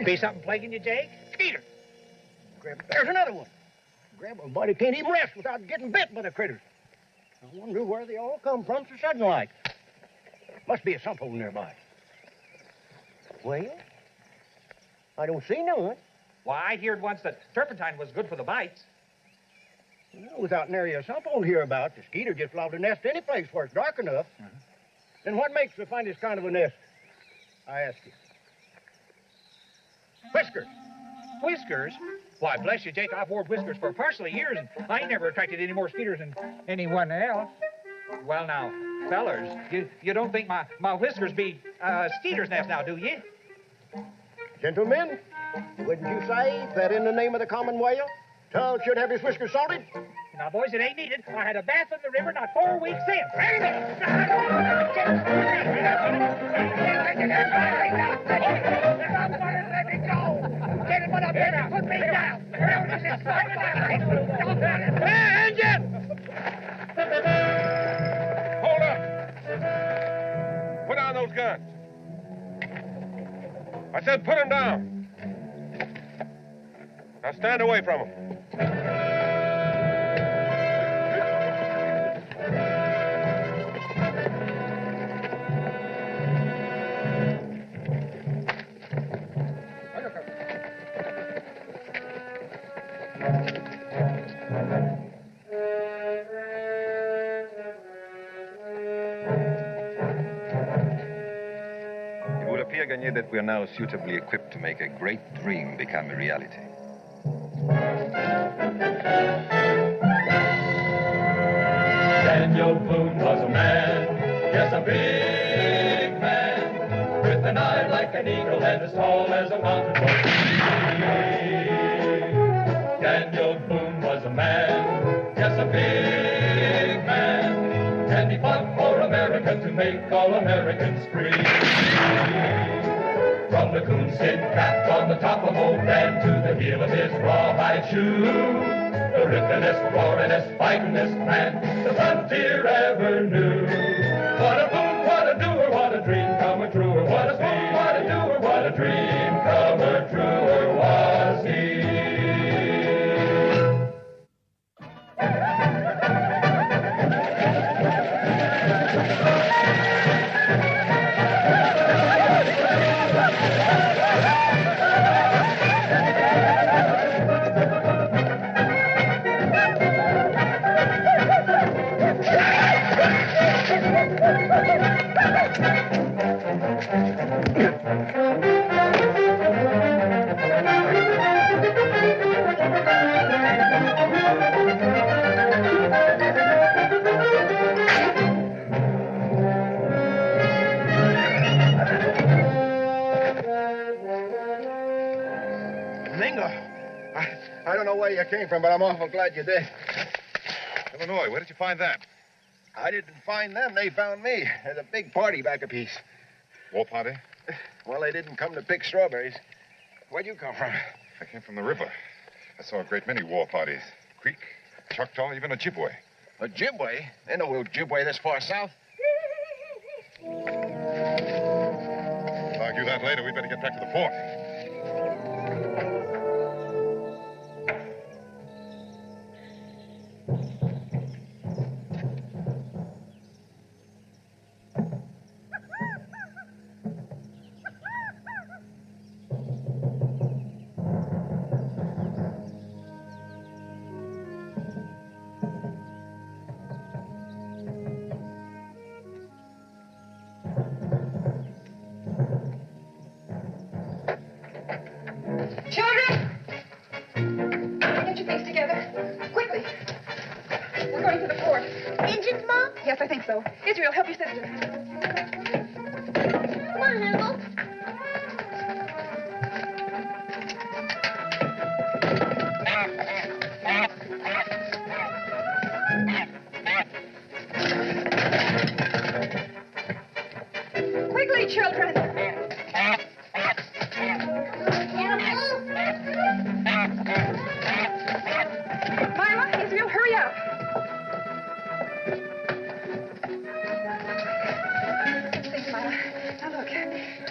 Be something plaguing you, Jake? Skeeter! There's another one. Grandpa can't even rest without getting bit by the critters. I wonder where they all come from so sudden like. Must be a sump hole nearby. Well, I don't see no one. Why, I heard once that turpentine was good for the bites. Well, without nary a sump hole hereabout, the skeeter just allowed to nest any place where it's dark enough. Then what makes the finest kind of a nest? I ask you. Whiskers. Whiskers? Why, bless you, Jake, I've worn whiskers for parcel of years, and I ain't never attracted any more skeeters than anyone else. Well, now, fellers, you don't think my whiskers be skeeter's nest now, do you? Gentlemen, wouldn't you say that in the name of the common whale, Tull should have his whiskers salted? Now, boys, it ain't needed. I had a bath in the river not 4 weeks since. Let me go! Gentlemen up here, put me down! Engine! Hold up! Put down those guns. I said put them down. Now stand away from them. That we are now suitably equipped to make a great dream become a reality. Daniel Boone was a man, yes, a big man, with an eye like an eagle and as tall as a mountain was he. Daniel Boone was a man, yes, a big man, and he fought for America to make all Americans free. From the coonskin cap on the top of old Dan to the heel of his rawhide shoe, the ripplingest, roaringest, fightingest man the frontier ever knew. What a boon, what a doer, what a dream come truer. What a boon, what a doer, what a dream come truer was he. I don't know where you came from, but I'm awful glad you did. Illinois, where did you find that? I didn't find them. They found me. There's a big party back a piece. War party? Well, they didn't come to pick strawberries. Where'd you come from? I came from the river. I saw a great many war parties. Creek, Choctaw, even a Ojibwe. A Ojibwe? Ain't no Ojibwe this far south. We'll argue that later. We'd better get back to the fort.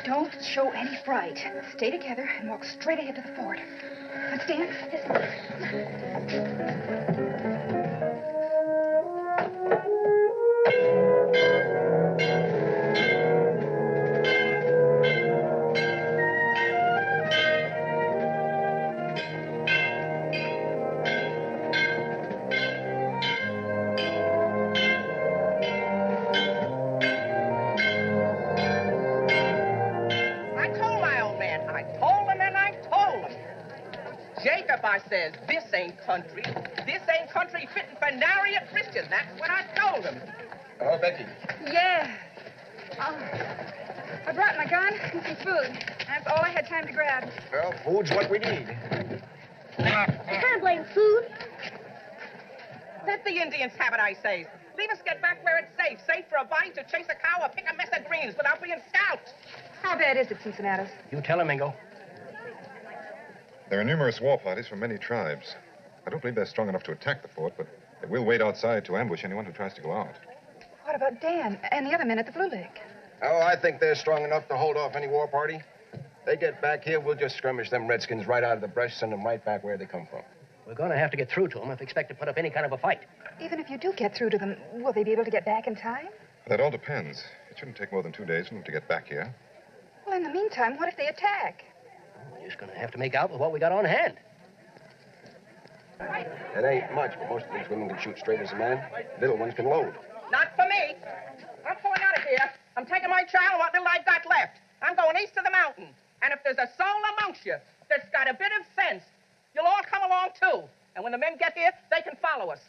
Don't show any fright. Stay together and walk straight ahead to the fort. Understand? Jacob, I says, this ain't country. This ain't country fitting for nary a Christian. That's what I told him. Oh, Becky. Yeah. I brought my gun and some food. That's all I had time to grab. Well, food's what we need. I can't blame food. Let the Indians have it, I say. Leave us get back where it's safe. Safe for a bite to chase a cow or pick a mess of greens without being scalped. How bad is it, Cincinnatus? You tell him, Mingo. There are numerous war parties from many tribes. I don't believe they're strong enough to attack the fort, but they will wait outside to ambush anyone who tries to go out. What about Dan and the other men at the Blue Lake? Oh, I think they're strong enough to hold off any war party. They get back here, we'll just skirmish them redskins right out of the brush, send them right back where they come from. We're going to have to get through to them if we expect to put up any kind of a fight. Even if you do get through to them, will they be able to get back in time? That all depends. It shouldn't take more than 2 days for them to get back here. Well, in the meantime, what if they attack? We're just going to have to make out with what we got on hand. It ain't much, but most of these women can shoot straight as a man. Little ones can load. Not for me. I'm pulling out of here. I'm taking my child and what little I've got left. I'm going east of the mountain. And if there's a soul amongst you that's got a bit of sense, you'll all come along, too. And when the men get here, they can follow us.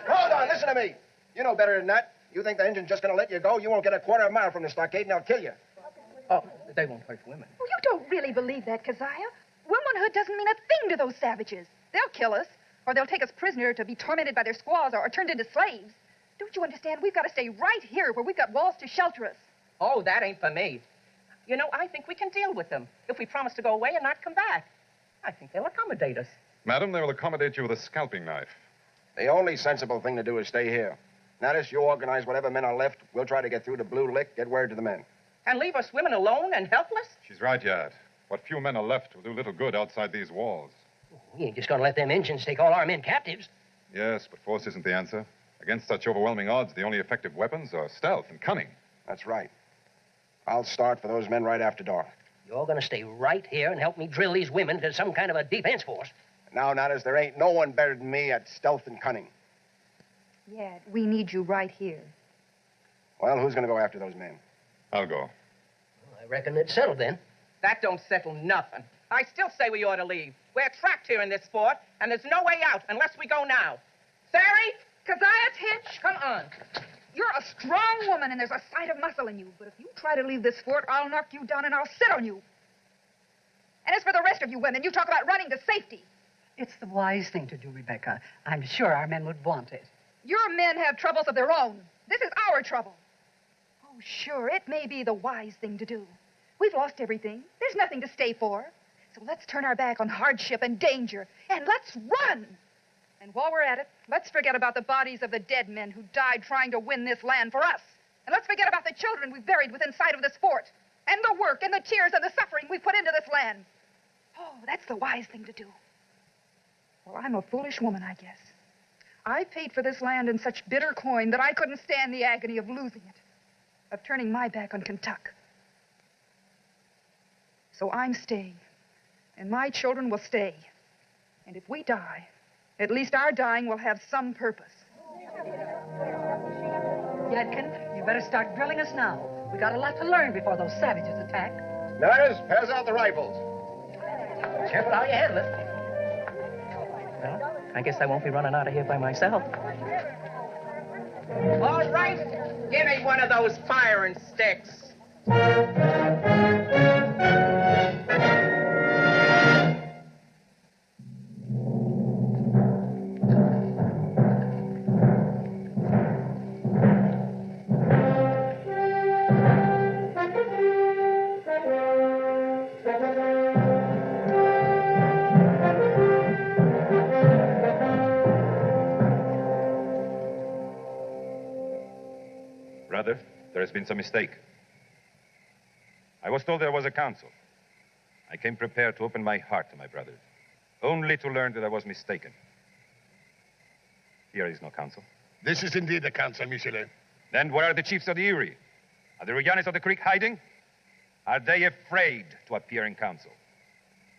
Hold on, listen to me. You know better than that. You think the engine's just going to let you go? You won't get a quarter of a mile from the stockade and they'll kill you. Oh, they won't hurt women. Well, you don't really believe that, Keziah. Womanhood doesn't mean a thing to those savages. They'll kill us, or they'll take us prisoner to be tormented by their squaws or turned into slaves. Don't you understand? We've got to stay right here where we've got walls to shelter us. Oh, that ain't for me. You know, I think we can deal with them if we promise to go away and not come back. I think they'll accommodate us. Madam, they will accommodate you with a scalping knife. The only sensible thing to do is stay here. Natus, you organize whatever men are left. We'll try to get through to Blue Lick, get word to the men. And leave us women alone and helpless? She's right, Yad. What few men are left will do little good outside these walls. We ain't just going to let them Injuns take all our men captives. Yes, but force isn't the answer. Against such overwhelming odds, the only effective weapons are stealth and cunning. That's right. I'll start for those men right after dark. You're going to stay right here and help me drill these women to some kind of a defense force. Now, Natus, there ain't no one better than me at stealth and cunning. Yeah, we need you right here. Well, who's going to go after those men? I'll go. I reckon it's settled then. That don't settle nothing. I still say we ought to leave. We're trapped here in this fort, and there's no way out unless we go now. Sari? Keziah Tinch, Come on. you're a strong woman and there's a sight of muscle in you. But if you try to leave this fort, I'll knock you down and I'll sit on you. And as for the rest of you women, you talk about running to safety. It's the wise thing to do, Rebecca. I'm sure our men would want it. Your men have troubles of their own. This is our trouble. Oh, sure, it may be the wise thing to do. We've lost everything. There's nothing to stay for. So let's turn our back on hardship and danger, and let's run. And while we're at it, let's forget about the bodies of the dead men who died trying to win this land for us. And let's forget about the children we've buried within sight of this fort, and the work and the tears and the suffering we've put into this land. Oh, that's the wise thing to do. Well, I'm a foolish woman, I guess. I paid for this land in such bitter coin that I couldn't stand the agony of losing it, of turning my back on Kentuck. So I'm staying, and my children will stay. And if we die, at least our dying will have some purpose. Yadkin, you better start drilling us now. We got a lot to learn before those savages attack. Natus, pass out the rifles. Careful how you handle it. Well, I guess I won't be running out of here by myself. All right. Give me one of those firing sticks. Brother, there has been some mistake. I was told there was a council. I came prepared to open my heart to my brothers, only to learn that I was mistaken. Here is no council. This is indeed the council, Michelet. Then where are the chiefs of the Erie? Are the Ruyanis of the Creek hiding? Are they afraid to appear in council?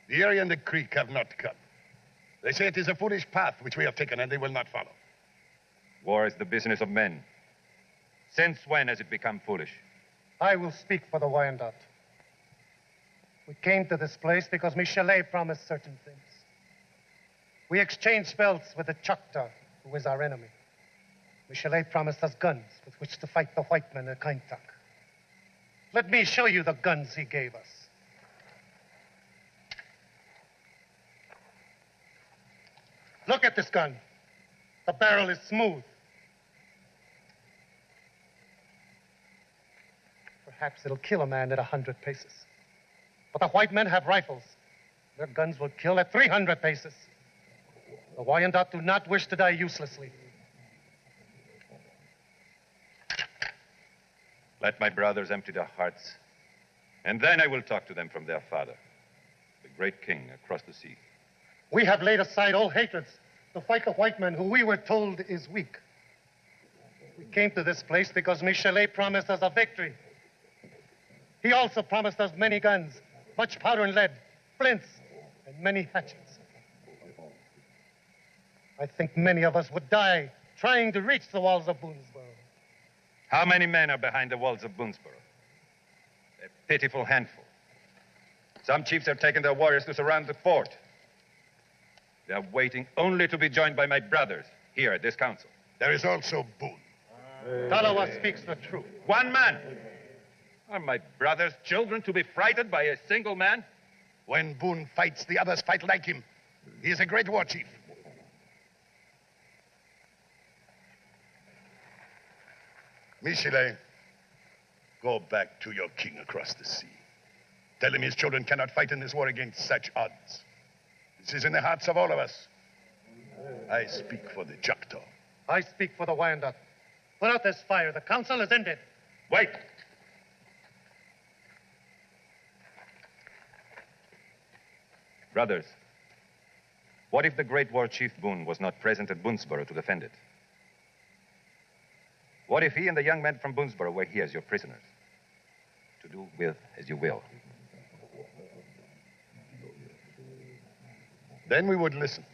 The Erie and the Creek have not come. They say it is a foolish path which we have taken, and they will not follow. War is the business of men. Since when has it become foolish? I will speak for the Wyandot. We came to this place because Michelet promised certain things. We exchanged belts with the Choctaw, who is our enemy. Michelet promised us guns with which to fight the white men at Cain. Let me show you the guns he gave us. Look at this gun. The barrel is smooth. Perhaps it'll kill a man at 100 paces. But the white men have rifles. Their guns will kill at 300 paces. The Wyandot do not wish to die uselessly. Let my brothers empty their hearts, and then I will talk to them from their father, the great king across the sea. We have laid aside all hatreds to fight the white man who we were told is weak. We came to this place because Michelet promised us a victory. He also promised us many guns, much powder and lead, flints, and many hatchets. I think many of us would die trying to reach the walls of Boonesboro. How many men are behind the walls of Boonesboro? A pitiful handful. Some chiefs have taken their warriors to surround the fort. They are waiting only to be joined by my brothers here at this council. There is also Boone. Talawa speaks the truth. One man. Are my brothers' children to be frightened by a single man? When Boone fights, the others fight like him. He is a great war chief. Michelet, go back to your king across the sea. Tell him his children cannot fight in this war against such odds. This is in the hearts of all of us. I speak for the Choctaw. I speak for the Wyandot. Put out this fire. The council is ended. Wait. Brothers, what if the great war chief Boone was not present at Boonesboro to defend it? What if he and the young men from Boonesboro were here as your prisoners? To do with as you will. Then we would listen.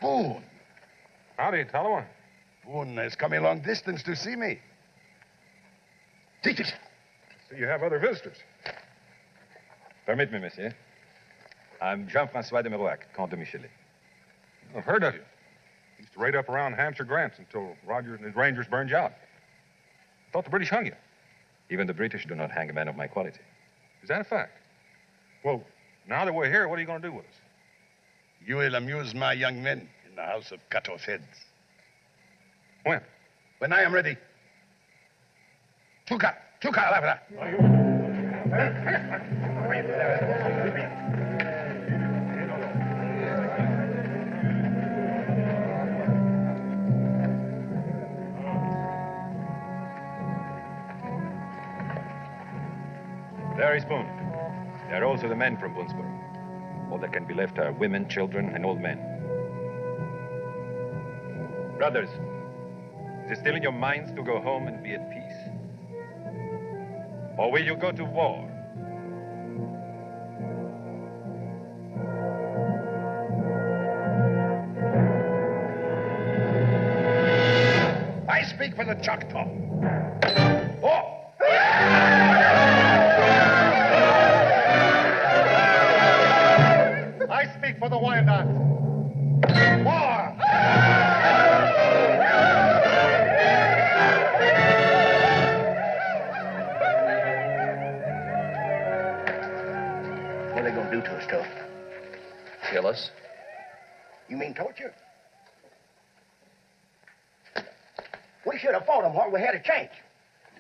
Boone. Howdy, Talawa. Boone has come a long distance to see me. Take it. So you have other visitors. Permit me, monsieur. I'm Jean-François de Miroac, Comte de Michelet. I've heard of you. Used to raid up around Hampshire Grants until Rogers and his Rangers burned you out. Thought the British hung you. Even the British do not hang a man of my quality. Is that a fact? Well, now that we're here, what are you going to do with us? You will amuse my young men in the house of cut-off heads. When? When I am ready. Tuka, Labra. There is Boone. There are also the men from Boonesboro. All that can be left are women, children, and old men. Brothers, is it still in your minds to go home and be at peace? Or will you go to war? I speak for the Choctaw. Oh! I speak for the Wyandot. War! What are they going to do to us, Tuff? Kill us? You mean torture? We should have fought them while we had a chance.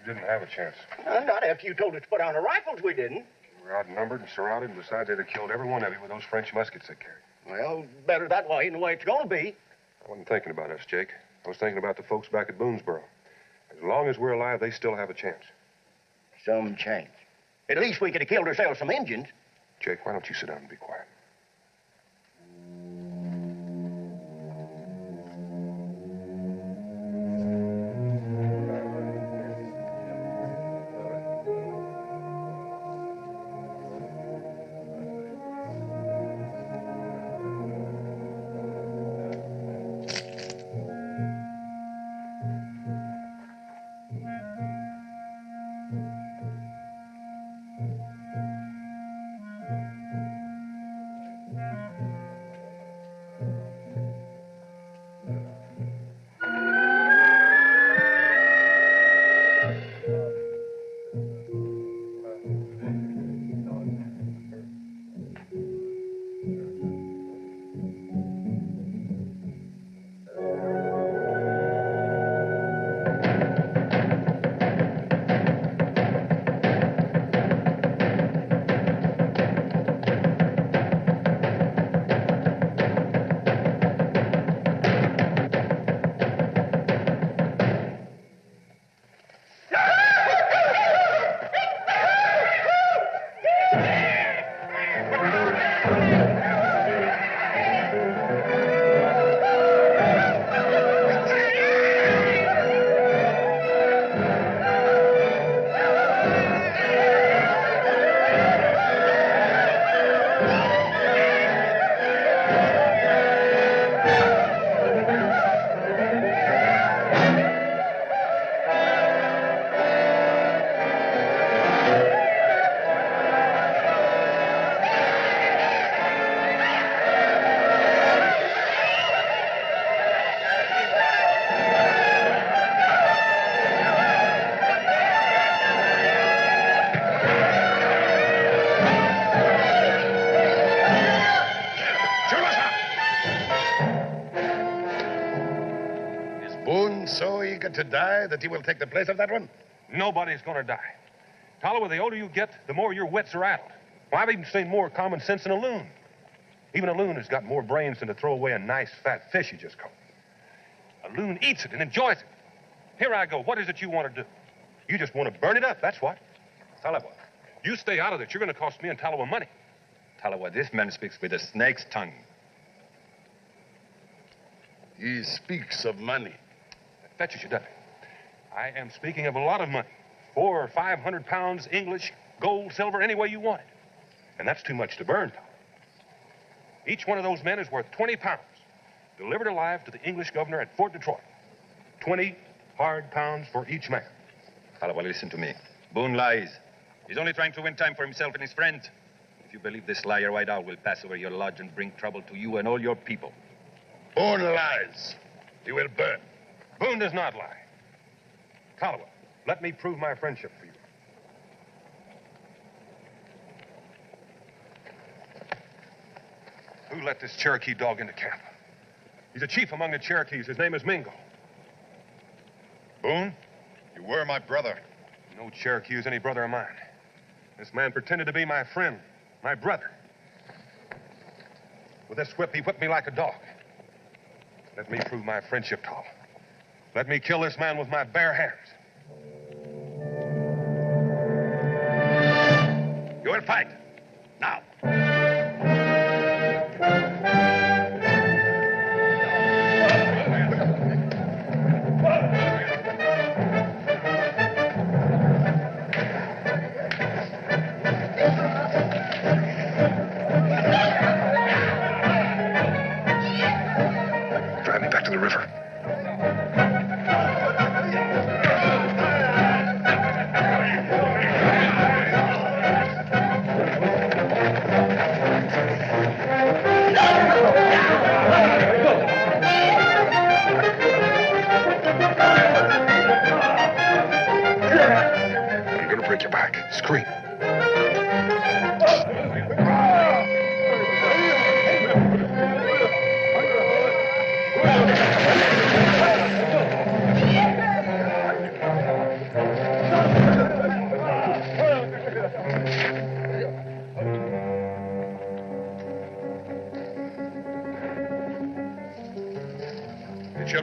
We didn't have a chance. Not after you told us to put on the rifles, we didn't. We were outnumbered and surrounded, and besides, they'd have killed every one of you with those French muskets they carried. Well, better that way than the way it's going to be. I wasn't thinking about us, Jake. I was thinking about the folks back at Boonesboro. As long as we're alive, they still have a chance. Some chance. At least we could have killed ourselves some Indians. Jake, why don't you sit down and be quiet? Boone so eager to die that he will take the place of that one? Nobody's going to die. Tolliver, the older you get, the more your wits are addled. Well, I've even seen more common sense than a loon. Even a loon has got more brains than to throw away a nice, fat fish he just caught. A loon eats it and enjoys it. Here I go. What is it you want to do? You just want to burn it up, that's what. Tolliver, you stay out of it. You're going to cost me and Tolliver money. Tolliver, this man speaks with a snake's tongue. He speaks of money. Fetches you, doesn't it? I am speaking of a lot of money. 400 or 500 pounds English, gold, silver, any way you want it. And that's too much to burn, Tolliver. Each one of those men is worth 20 pounds, delivered alive to the English governor at Fort Detroit. 20 hard pounds for each man. Tolliver, listen to me. Boone lies. He's only trying to win time for himself and his friends. If you believe this liar, White Owl will pass over your lodge and bring trouble to you and all your people. Boone lies. He will burn. Boone does not lie. Tolliver, let me prove my friendship for you. Who let this Cherokee dog into camp? He's a chief among the Cherokees. His name is Mingo. Boone, you were my brother. No Cherokee is any brother of mine. This man pretended to be my friend, my brother. With this whip, he whipped me like a dog. Let me prove my friendship, Tolliver. Let me kill this man with my bare hands. You will fight. Now. Drive me back to the river. I'm gonna break your back. Scream.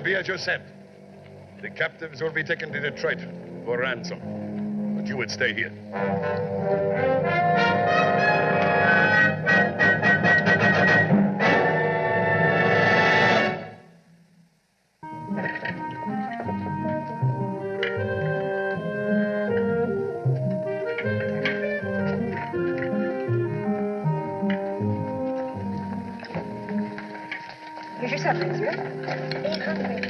will be as you said. The captives will be taken to Detroit for ransom. But you would stay here. Here's your supper, Israel. Ain't hungry.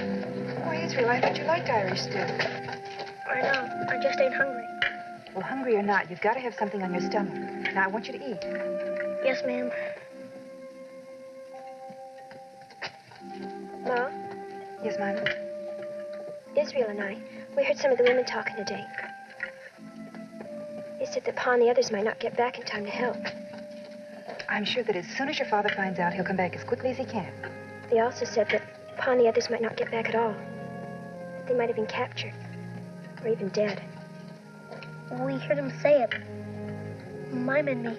Oh, Israel, I thought you liked Irish stew. I know. I just ain't hungry. Well, hungry or not, you've got to have something on your stomach. Now, I want you to eat. Yes, ma'am. Ma? Yes, Mama? Israel and I, we heard some of the women talking today. They said that Pa and the others might not get back in time to help. I'm sure that as soon as your father finds out, he'll come back as quickly as he can. They also said that Pa and the others might not get back at all. They might have been captured. Or even dead. We heard him say it. Mime and me.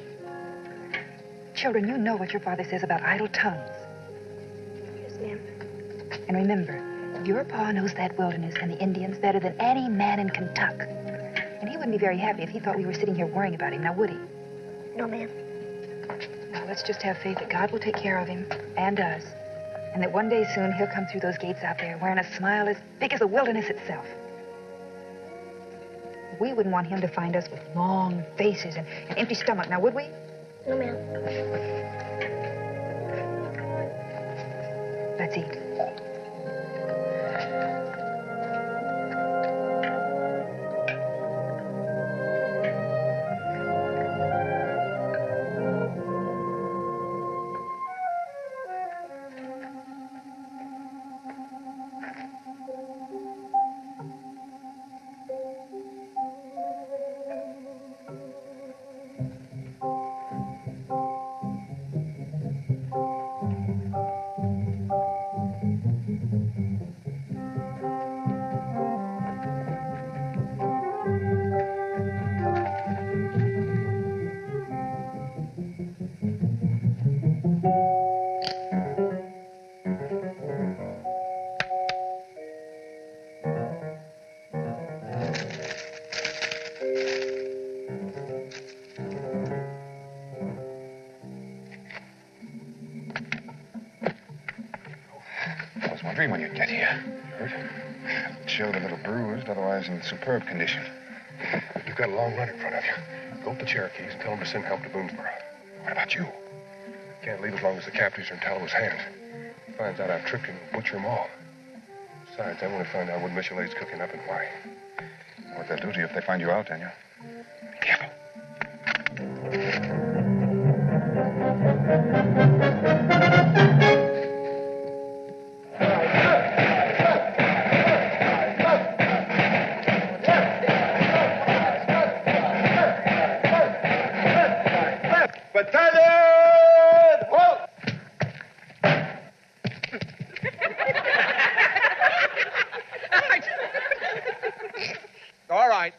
Children, you know what your father says about idle tongues. Yes, ma'am. And remember, your pa knows that wilderness and the Indians better than any man in Kentucky. And he wouldn't be very happy if he thought we were sitting here worrying about him, now would he? No, ma'am. Now, let's just have faith that God will take care of him and us. And that one day soon he'll come through those gates out there wearing a smile as big as the wilderness itself. We wouldn't want him to find us with long faces and an empty stomach, now would we? No, ma'am. Let's eat. When you get here. Hurt? Chilled, a little bruised, otherwise in superb condition. You've got a long run in front of you. Go with the Cherokees and tell them to send help to Boonesboro. What about you? Can't leave as long as the captives are in Talbot's hands. He finds out I've tricked him and butcher them all. Besides, I want to find out what Michelet's cooking up and why. What they'll do to you if they find you out, Daniel. Be careful.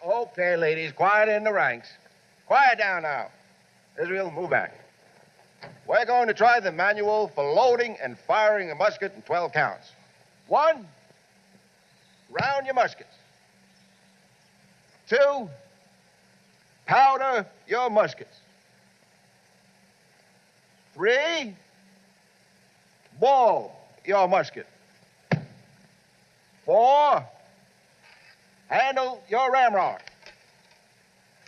Okay, ladies, quiet in the ranks. Quiet down now. Israel, move back. We're going to try the manual for loading and firing a musket in 12 counts. 1, round your muskets. 2, powder your muskets. 3, ball your musket. 4, handle your ramrod.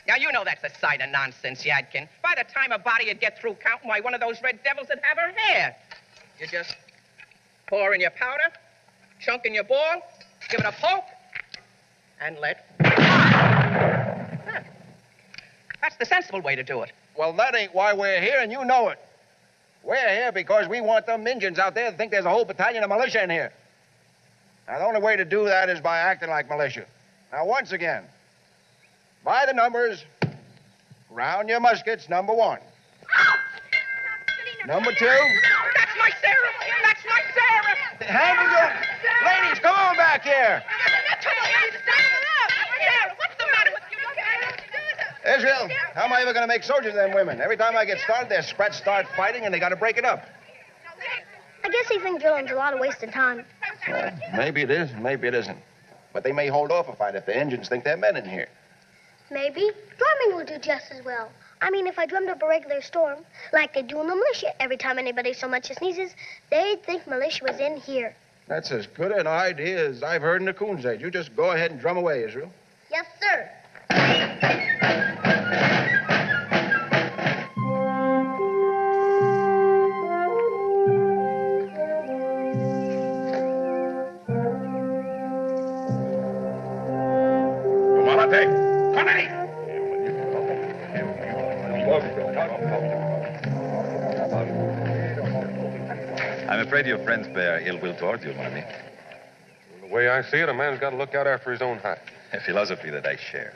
Now, you know that's a sight of nonsense, Yadkin. By the time a body would get through counting, why, one of those red devils would have her hair. You just pour in your powder, chunk in your ball, give it a poke, and let fly. That's the sensible way to do it. Well, that ain't why we're here, and you know it. We're here because we want them Injuns out there to think there's a whole battalion of militia in here. Now, the only way to do that is by acting like militia. Now, once again, by the numbers, round your muskets, number 1. Number 2. That's my Sarah! That's my Sarah! Handle your... Ladies, come on back here. What's the matter with you? Israel, how am I ever going to make soldiers of them women? Every time I get started, their sprats start fighting, and they got to break it up. I guess he thinks drilling's a lot of wasted time. Well, maybe it is, maybe it isn't. But they may hold off a fight if the Indians think there are men in here. Maybe drumming will do just as well. I mean, if I drummed up a regular storm, like they do in the militia, every time anybody so much as sneezes, they'd think militia was in here. That's as good an idea as I've heard in the Coon's age. You just go ahead and drum away, Israel. Yes, sir. I'm afraid your friends bear ill will toward you, mon ami. The way I see it, a man's got to look out after his own hide. A philosophy that I share.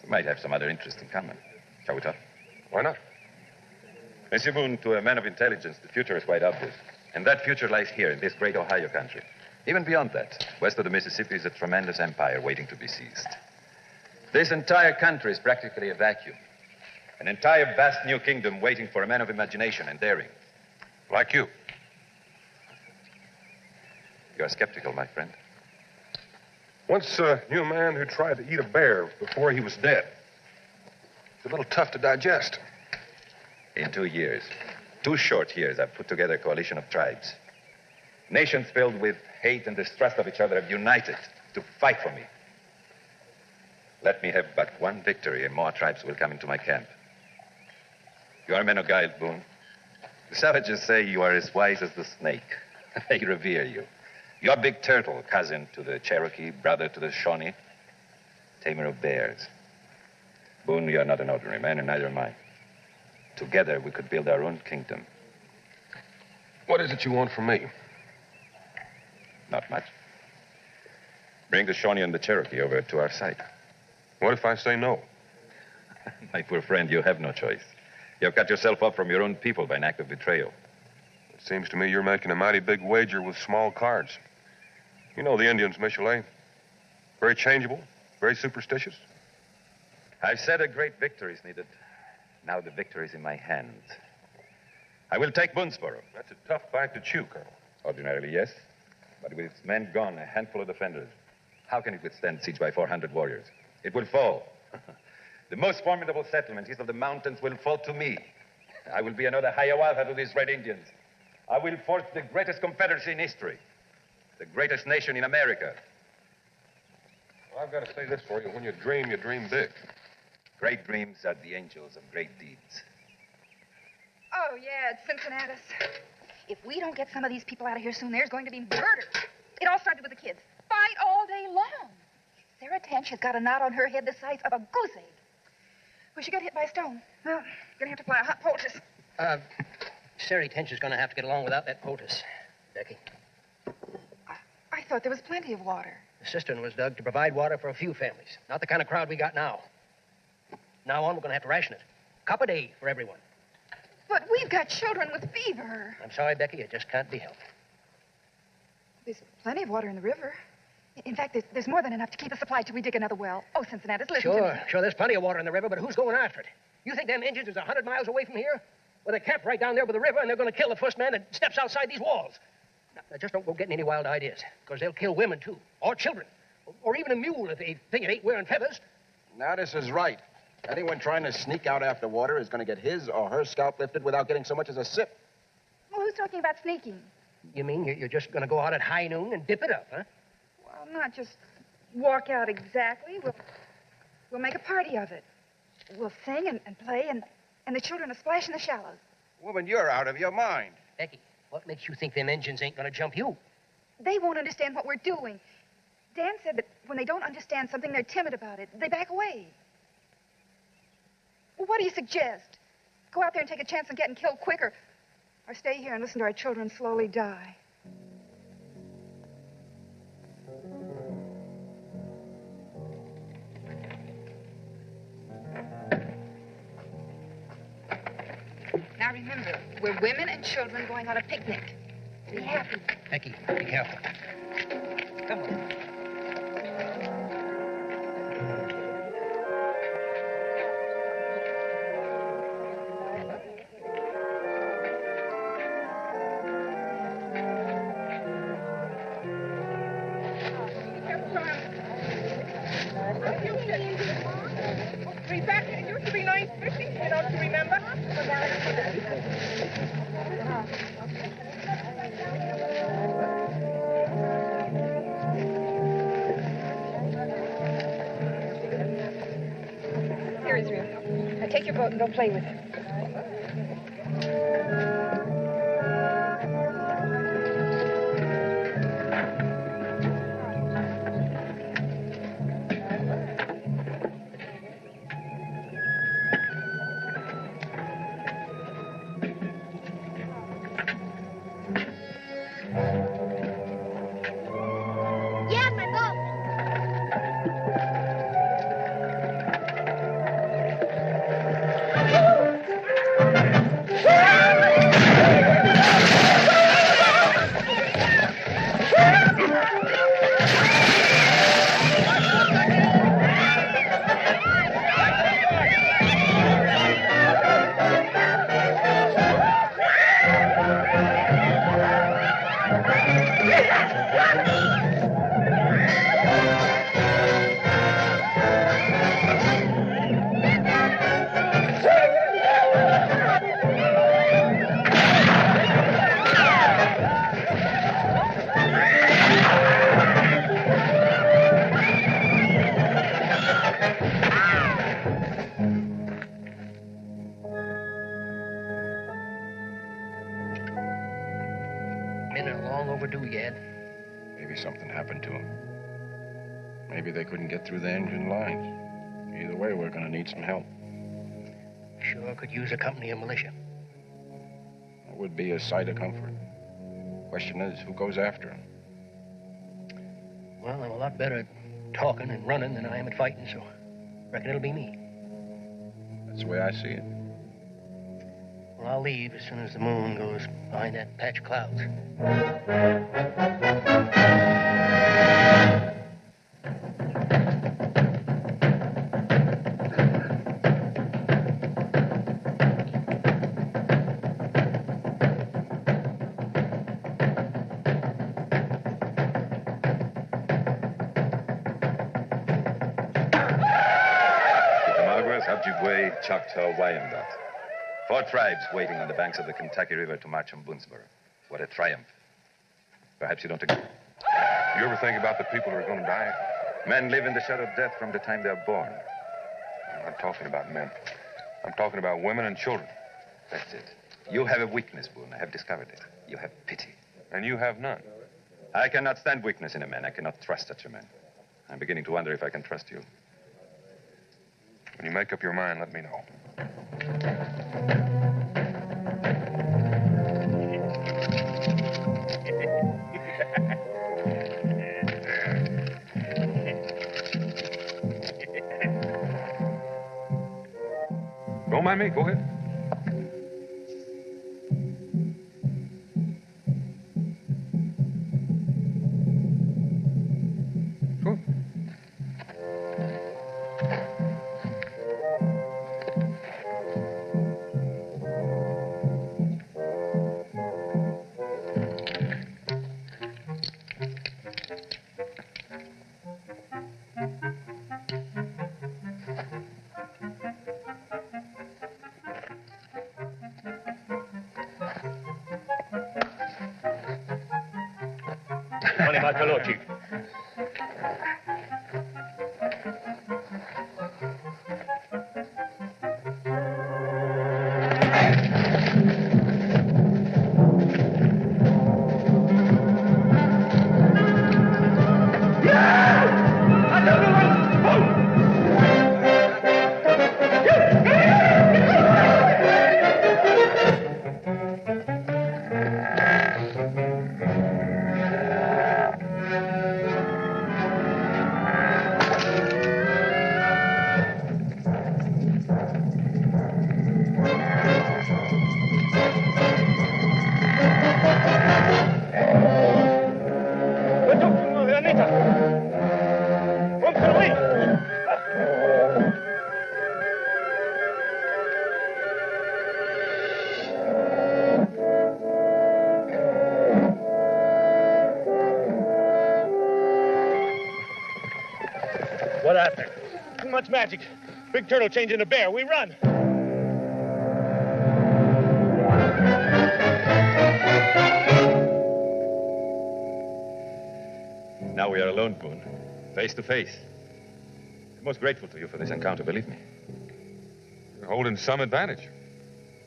We might have some other interest in common. Shall we talk? Why not? Monsieur Boone, to a man of intelligence, the future is quite obvious. And that future lies here in this great Ohio country. Even beyond that, west of the Mississippi is a tremendous empire waiting to be seized. This entire country is practically a vacuum. An entire vast new kingdom waiting for a man of imagination and daring. Like you. You are skeptical, my friend. Once knew a man who tried to eat a bear before he was dead. It's a little tough to digest. In 2 years, 2 short years, I've put together a coalition of tribes. Nations filled with hate and distrust of each other have united to fight for me. Let me have but one victory, and more tribes will come into my camp. You are a man of guile, Boone. The savages say you are as wise as the snake. They revere you. You are Big Turtle, cousin to the Cherokee, brother to the Shawnee, tamer of bears. Boone, you are not an ordinary man, and neither am I. Together, we could build our own kingdom. What is it you want from me? Not much. Bring the Shawnee and the Cherokee over to our side. What if I say no? My poor friend, you have no choice. You have cut yourself off from your own people by an act of betrayal. It seems to me you're making a mighty big wager with small cards. You know the Indians, Michelet. Very changeable, very superstitious. I've said a great victory is needed. Now the victory is in my hands. I will take Boonesboro. That's a tough fight to chew, Colonel. Ordinarily, yes. But with its men gone, a handful of defenders, how can it withstand siege by 400 warriors? It will fall. The most formidable settlement east of the mountains will fall to me. I will be another Hiawatha to these Red Indians. I will forge the greatest confederacy in history, the greatest nation in America. Well, I've got to say this for you. When you dream big. Great dreams are the angels of great deeds. Oh, yeah, it's Cincinnatus. If we don't get some of these people out of here soon, there's going to be murder. It all started with the kids. Fight all day long. Sarah Tench has got a knot on her head the size of a goose egg. Well, she got hit by a stone. Well, gonna have to fly a hot poultice. Sarah Tench is gonna have to get along without that poultice, Becky. I thought there was plenty of water. The cistern was dug to provide water for a few families. Not the kind of crowd we got now. Now on, we're gonna have to ration it. Cup a day for everyone. But we've got children with fever. I'm sorry, Becky, it just can't be helped. There's plenty of water in the river. In fact, there's more than enough to keep us supplied till we dig another well. Oh, Cincinnatus, listen to me. Sure, there's plenty of water in the river, but who's going after it? You think them Indians is 100 miles away from here? Well, they camp right down there by the river, and they're going to kill the first man that steps outside these walls. Now, just don't go getting any wild ideas, because they'll kill women, too, or children, or even a mule if they think it ain't wearing feathers. Now, this is right. Anyone trying to sneak out after water is going to get his or her scalp lifted without getting so much as a sip. Well, who's talking about sneaking? You mean you're just going to go out at high noon and dip it up, huh? Well, not just walk out exactly. We'll make a party of it. We'll sing and play, and the children will splash in the shallows. Woman, you're out of your mind. Becky, what makes you think them engines ain't going to jump you? They won't understand what we're doing. Dan said that when they don't understand something, they're timid about it. They back away. Well, what do you suggest? Go out there and take a chance on getting killed quicker, or stay here and listen to our children slowly die? Now remember, we're women and children going on a picnic. Be happy. Becky, be careful. Come on. Jerry's room. Now take your boat and go play with it. Yeah, my boat. Men are long overdue, Yad. Maybe something happened to them. Maybe they couldn't get through the engine lines. Either way, we're going to need some help. Sure could use a company of militia. That would be a sight of comfort. Question is, who goes after them? Well, I'm a lot better at talking and running than I am at fighting, so reckon it'll be me. That's the way I see it. Well, I'll leave as soon as the moon goes behind that patch of clouds. Ojibwe, Choctaw, Wyandot. 4 tribes waiting on the banks of the Kentucky River to march on Boonesboro. What a triumph. Perhaps you don't agree. You ever think about the people who are going to die? Men live in the shadow of death from the time they're born. I'm not talking about men. I'm talking about women and children. That's it. You have a weakness, Boone. I have discovered it. You have pity. And you have none. I cannot stand weakness in a man. I cannot trust such a man. I'm beginning to wonder if I can trust you. When you make up your mind, let me know. Don't mind me. Go ahead. Sure. Chief. What happened? Too much magic. Big turtle changing to bear. We run. Now we are alone, Boone. Face to face. I'm most grateful to you for this encounter, believe me. You're holding some advantage.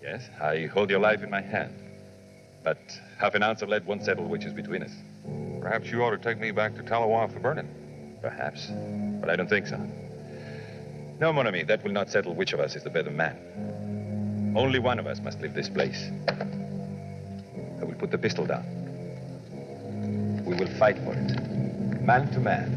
Yes, I hold your life in my hand. But half an ounce of lead won't settle which is between us. Perhaps you ought to take me back to Talawa for burning. Perhaps, but I don't think so. No, mon ami, that will not settle which of us is the better man. Only one of us must leave this place. I will put the pistol down. We will fight for it, man to man.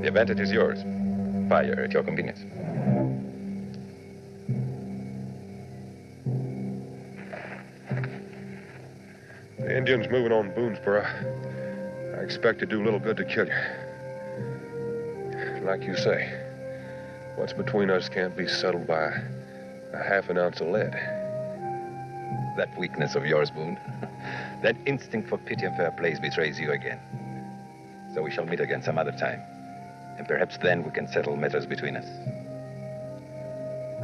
The advantage is yours. Fire at your convenience. The Indians moving on Boonesboro. I expect to do little good to kill you. Like you say, what's between us can't be settled by a half an ounce of lead. That weakness of yours, Boone, that instinct for pity and fair plays betrays you again. So we shall meet again some other time. And perhaps then we can settle matters between us.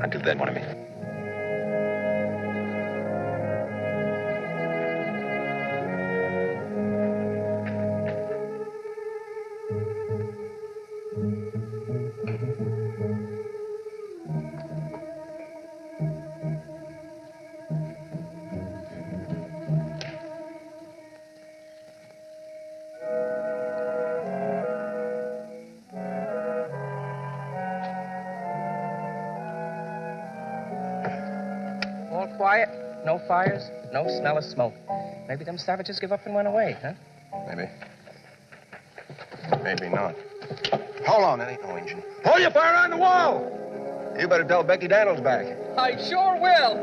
Until then, mon ami. All quiet, no fires, no smell of smoke. Maybe them savages give up and went away, huh? Maybe. Maybe not. Hold on, that ain't no engine. Hold your fire on the wall! You better tell Becky Daniels back. I sure will.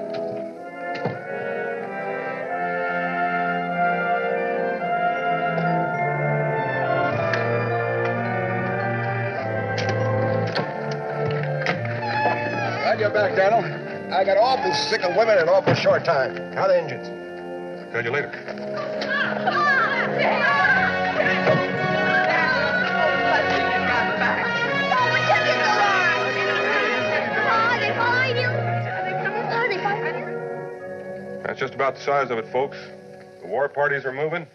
Glad you're back, Daniel. I got awful sick of women in awful short time. How the engines? Tell you later. That's just about the size of it, folks. The war parties are moving.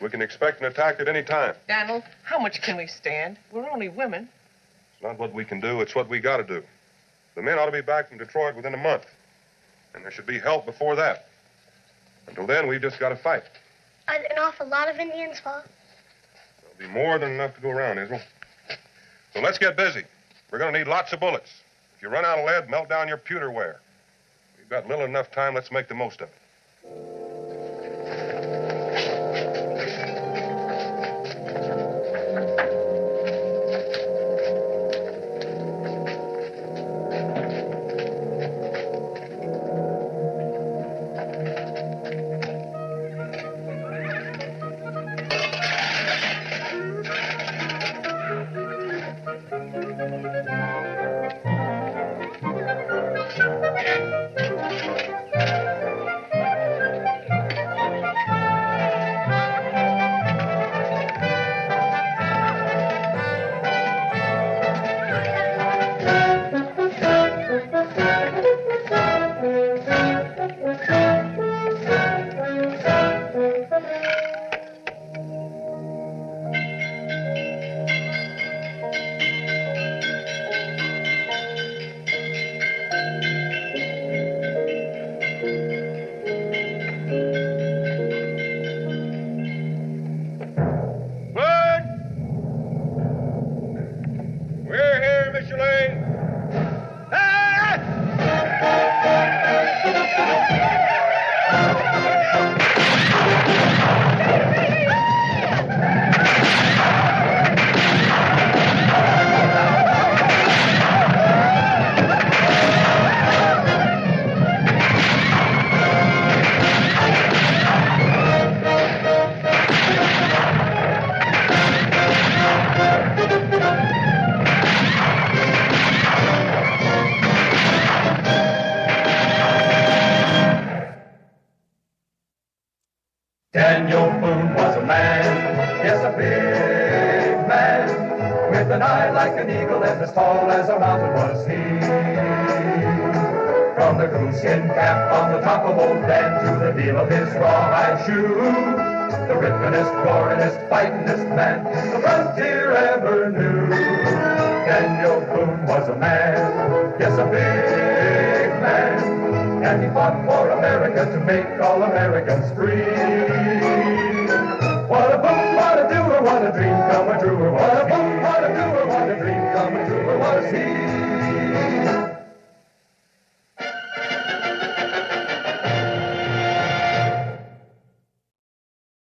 We can expect an attack at any time. Daniel, how much can we stand? We're only women. It's not what we can do, it's what we got to do. The men ought to be back from Detroit within a month. And there should be help before that. Until then, we've just got to fight. Are there an awful lot of Indians, Pa? There'll be more than enough to go around, Israel. So let's get busy. We're going to need lots of bullets. If you run out of lead, melt down your pewter ware. We've got little enough time. Let's make the most of it. man. Yes, a big man, with an eye like an eagle and as tall as a mountain was he. From the coonskin cap on the top of old Dan to the heel of his rawhide shoe, the ripplingest, roaringest, fightingest man the frontier ever knew. Daniel Boone was a man, yes, a big man, and he fought for America to make all Americans free. What a boom, what a doer, what a dream come a truer, what a boom, what a doer, what a dream come a truer was he.